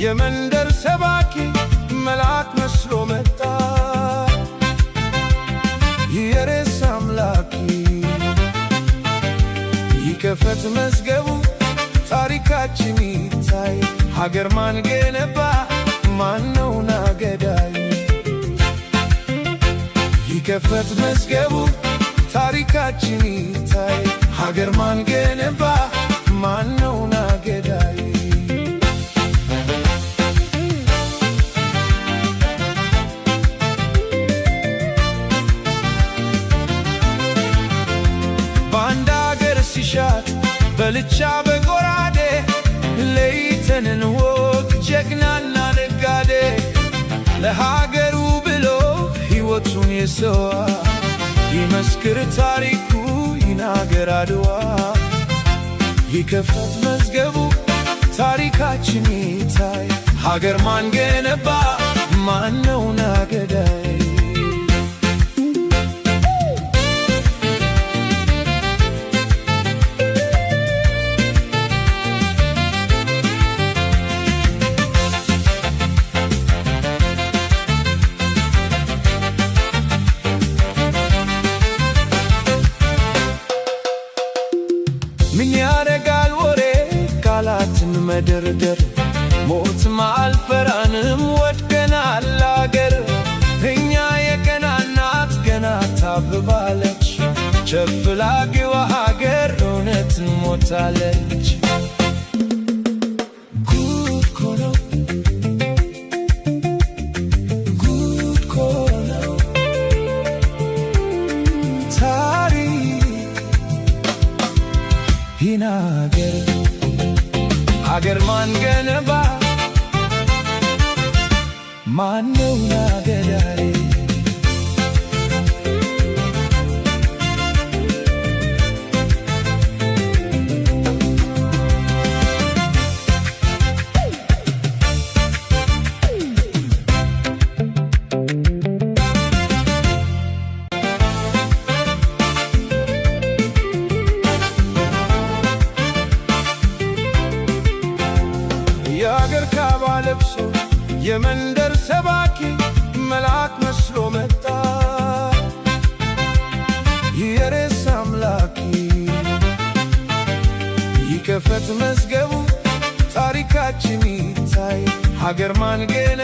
የመንደር ሰባኪ መልአክ መስሎ መጣ የሬስ አምላኪ ይከፈት መዝገቡ ታሪካችን ይታይ ሀገር ማን ገነባ ማነው ናገዳይ ይከፈት መዝገቡ ታሪካችን ይታይ ሀገር ማን ገነባ ማነው ናገዳይ ባንዳ አገር ሲሻት በልቻ በጎራዴ ለይተንን ወግ ጀግናና ነጋዴ ለሀገሩ ብሎ ሕይወቱን የሰዋ ይመስክር ታሪኩ ይናገር አድዋ ይከፈት መዝገቡ ታሪካችን ይታይ ሀገር ማን ገነባ ማነው ናገዳይ ምን ያረጋል ወሬ ቃላትን መደርደር ሞት ማልፈራንም ወድቀናል አገር እኛ የቀናናት ገና ታብባለች ቸፍላጊዋ ሀገር እውነትን ሞታለች ጉድ ኮነው ጉድ ኮነው ይናገር ሀገር ማን ገነባ ማነው ናገዳይ የአገር ካባ ለብሶ የመንደር ሰባኪ መልአክ መስሎ መጣ የሬስ አምላኪ ይከፈት መዝገቡ ታሪካችን ይታይ ሀገር ማን ገነባ